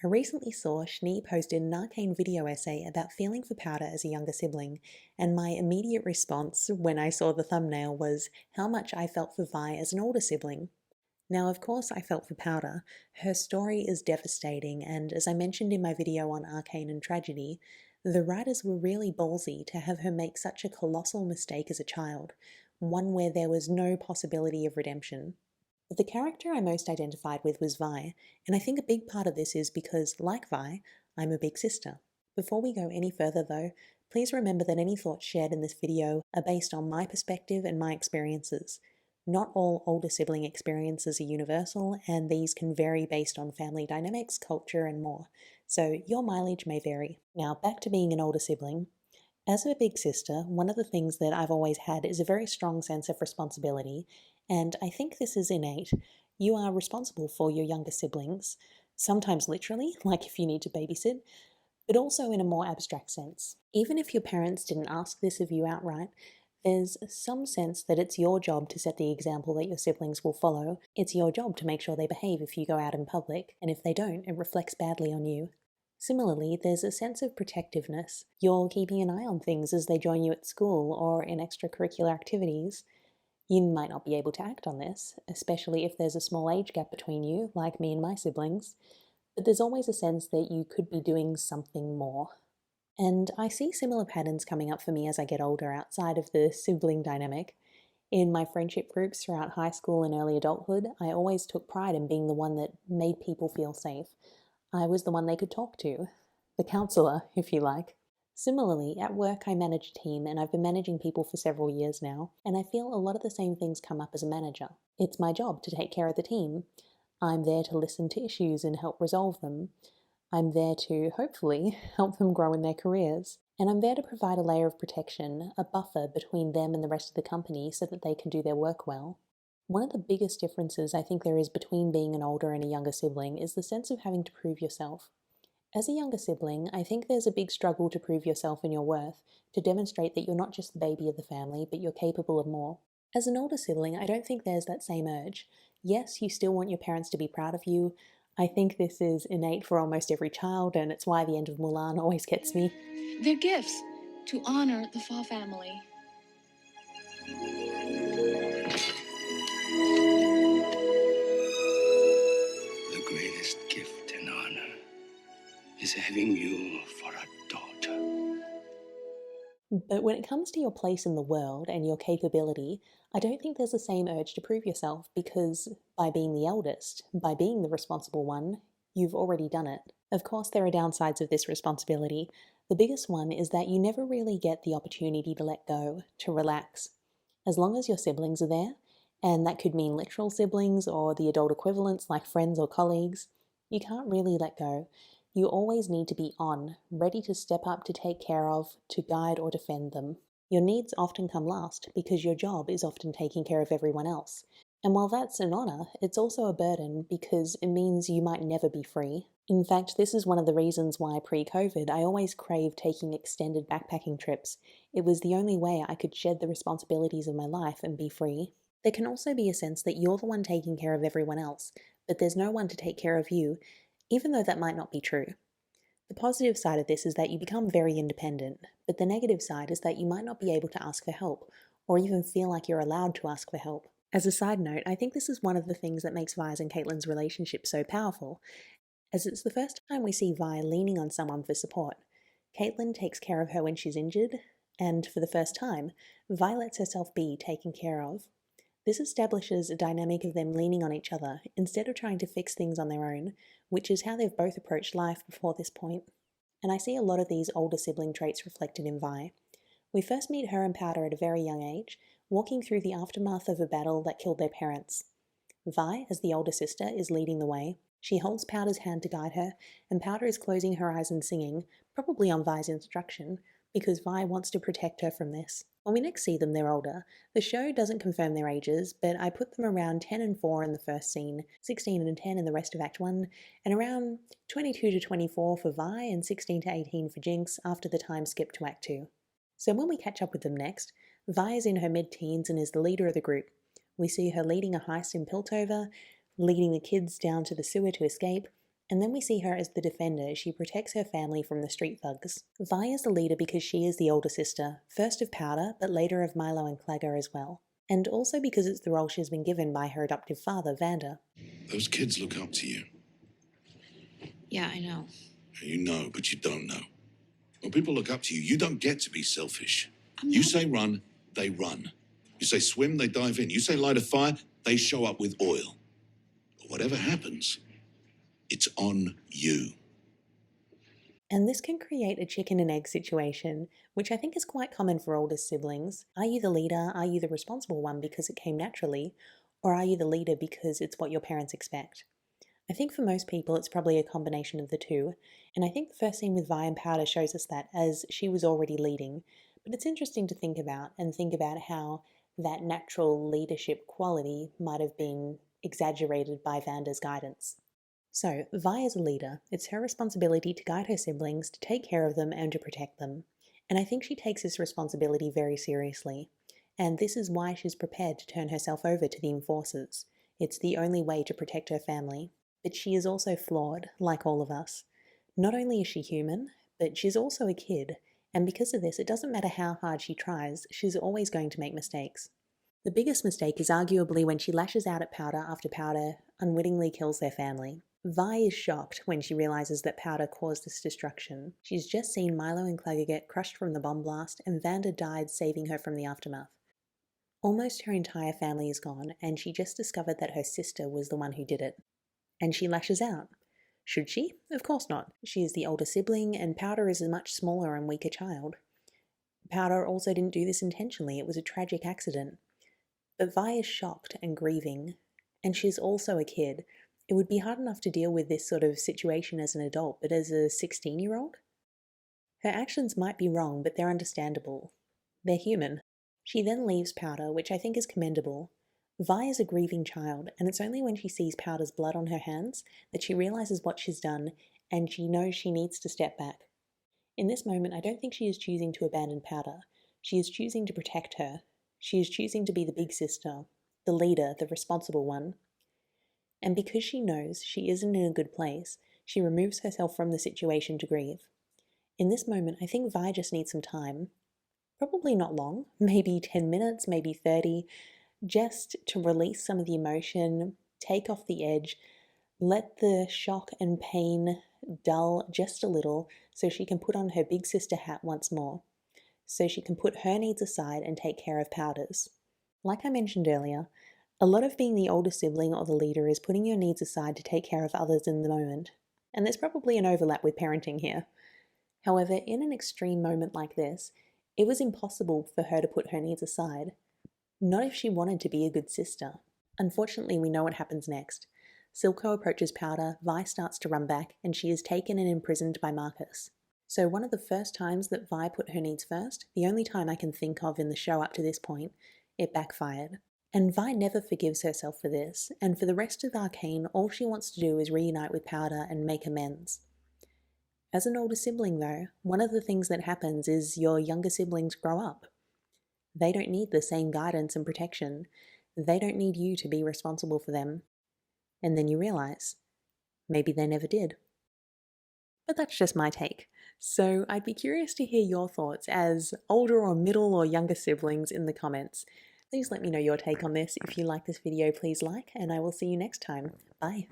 I recently saw Schnee posted an Arcane video essay about feeling for Powder as a younger sibling, and my immediate response when I saw the thumbnail was how much I felt for Vi as an older sibling. Now, of course, I felt for Powder. Her story is devastating, and as I mentioned in my video on Arcane and Tragedy, the writers were really ballsy to have her make such a colossal mistake as a child, one where there was no possibility of redemption. But the character I most identified with was Vi, and I think a big part of this is because, like Vi, I'm a big sister. Before we go any further though, please remember that any thoughts shared in this video are based on my perspective and my experiences. Not all older sibling experiences are universal, and these can vary based on family dynamics, culture, and more. So your mileage may vary. Now, back to being an older sibling. As a big sister, one of the things that I've always had is a very strong sense of responsibility, and I think this is innate. You are responsible for your younger siblings, sometimes literally, like if you need to babysit, but also in a more abstract sense. Even if your parents didn't ask this of you outright, there's some sense that it's your job to set the example that your siblings will follow. It's your job to make sure they behave if you go out in public, and if they don't, it reflects badly on you. Similarly, there's a sense of protectiveness. You're keeping an eye on things as they join you at school or in extracurricular activities. You might not be able to act on this, especially if there's a small age gap between you, like me and my siblings, but there's always a sense that you could be doing something more. And I see similar patterns coming up for me as I get older outside of the sibling dynamic. In my friendship groups throughout high school and early adulthood, I always took pride in being the one that made people feel safe. I was the one they could talk to, the counselor, if you like. Similarly, at work I manage a team, and I've been managing people for several years now, and I feel a lot of the same things come up as a manager. It's my job to take care of the team. I'm there to listen to issues and help resolve them. I'm there to, hopefully, help them grow in their careers. And I'm there to provide a layer of protection, a buffer between them and the rest of the company so that they can do their work well. One of the biggest differences I think there is between being an older and a younger sibling is the sense of having to prove yourself. As a younger sibling, I think there's a big struggle to prove yourself and your worth, to demonstrate that you're not just the baby of the family, but you're capable of more. As an older sibling, I don't think there's that same urge. Yes, you still want your parents to be proud of you. I think this is innate for almost every child, and it's why the end of Mulan always gets me. They're gifts to honor the Fa family. The greatest gift and honor is having you for a daughter. But when it comes to your place in the world and your capability, I don't think there's the same urge to prove yourself because by being the eldest, by being the responsible one, you've already done it. Of course, there are downsides of this responsibility. The biggest one is that you never really get the opportunity to let go, to relax. As long as your siblings are there, and that could mean literal siblings or the adult equivalents like friends or colleagues, you can't really let go. You always need to be on, ready to step up to take care of, to guide or defend them. Your needs often come last because your job is often taking care of everyone else. And while that's an honor, it's also a burden because it means you might never be free. In fact, this is one of the reasons why pre-COVID I always craved taking extended backpacking trips. It was the only way I could shed the responsibilities of my life and be free. There can also be a sense that you're the one taking care of everyone else, but there's no one to take care of you, even though that might not be true. The positive side of this is that you become very independent, but the negative side is that you might not be able to ask for help, or even feel like you're allowed to ask for help. As a side note, I think this is one of the things that makes Vi's and Caitlin's relationship so powerful, as it's the first time we see Vi leaning on someone for support. Caitlin takes care of her when she's injured, and for the first time, Vi lets herself be taken care of. This establishes a dynamic of them leaning on each other instead of trying to fix things on their own, which is how they've both approached life before this point. And I see a lot of these older sibling traits reflected in Vi. We first meet her and Powder at a very young age, walking through the aftermath of a battle that killed their parents. Vi, as the older sister, is leading the way. She holds Powder's hand to guide her, and Powder is closing her eyes and singing, probably on Vi's instruction, because Vi wants to protect her from this. When we next see them, they're older. The show doesn't confirm their ages, but I put them around 10 and 4 in the first scene, 16 and 10 in the rest of Act 1, and around 22 to 24 for Vi and 16 to 18 for Jinx after the time skip to Act 2. So when we catch up with them next, Vi is in her mid-teens and is the leader of the group. We see her leading a heist in Piltover, leading the kids down to the sewer to escape, And then we see her as the defender. She protects her family from the street thugs. Vi is the leader because she is the older sister, first of Powder, but later of Milo and Clagger as well. And also because it's the role she's been given by her adoptive father, Vander. Those kids look up to you. Yeah, I know. You know, but you don't know. When people look up to you, you don't get to be selfish. I'm You not- say run, they run. You say swim, they dive in. You say light a fire, they show up with oil. But whatever happens, it's on you. And this can create a chicken and egg situation, which I think is quite common for older siblings. Are you the leader? Are you the responsible one because it came naturally? Or are you the leader because it's what your parents expect? I think for most people it's probably a combination of the two, and I think the first scene with Vi and Powder shows us that, as she was already leading. But it's interesting to think about how that natural leadership quality might have been exaggerated by Vander's guidance. So, Vi is a leader. It's her responsibility to guide her siblings, to take care of them, and to protect them. And I think she takes this responsibility very seriously. And this is why she's prepared to turn herself over to the enforcers. It's the only way to protect her family. But she is also flawed, like all of us. Not only is she human, but she's also a kid. And because of this, it doesn't matter how hard she tries, she's always going to make mistakes. The biggest mistake is arguably when she lashes out at Powder after Powder unwittingly kills their family. Vi is shocked when she realizes that Powder caused this destruction. She's just seen Milo and Clagger get crushed from the bomb blast, and Vander died saving her from the aftermath. Almost her entire family is gone, and she just discovered that her sister was the one who did it. And she lashes out. Should she? Of course not. She is the older sibling, and Powder is a much smaller and weaker child. Powder also didn't do this intentionally, it was a tragic accident. But Vi is shocked and grieving, and she's also a kid. It would be hard enough to deal with this sort of situation as an adult, but as a 16-year-old? Her actions might be wrong, but they're understandable. They're human. She then leaves Powder, which I think is commendable. Vi is a grieving child, and it's only when she sees Powder's blood on her hands that she realizes what she's done, and she knows she needs to step back. In this moment, I don't think she is choosing to abandon Powder. She is choosing to protect her. She is choosing to be the big sister, the leader, the responsible one. And because she knows she isn't in a good place, she removes herself from the situation to grieve. In this moment, I think Vi just needs some time. Probably not long, maybe 10 minutes, maybe 30, just to release some of the emotion, take off the edge, let the shock and pain dull just a little so she can put on her big sister hat once more. So she can put her needs aside and take care of Powder's. Like I mentioned earlier, a lot of being the older sibling or the leader is putting your needs aside to take care of others in the moment. And there's probably an overlap with parenting here. However, in an extreme moment like this, it was impossible for her to put her needs aside. Not if she wanted to be a good sister. Unfortunately, we know what happens next. Silco approaches Powder, Vi starts to run back, and she is taken and imprisoned by Marcus. So one of the first times that Vi put her needs first, the only time I can think of in the show up to this point, it backfired. And Vi never forgives herself for this, and for the rest of Arcane, all she wants to do is reunite with Powder and make amends. As an older sibling though, one of the things that happens is your younger siblings grow up. They don't need the same guidance and protection. They don't need you to be responsible for them. And then you realize, maybe they never did. But that's just my take. So I'd be curious to hear your thoughts as older or middle or younger siblings in the comments. Please let me know your take on this. If you like this video, please like, and I will see you next time. Bye.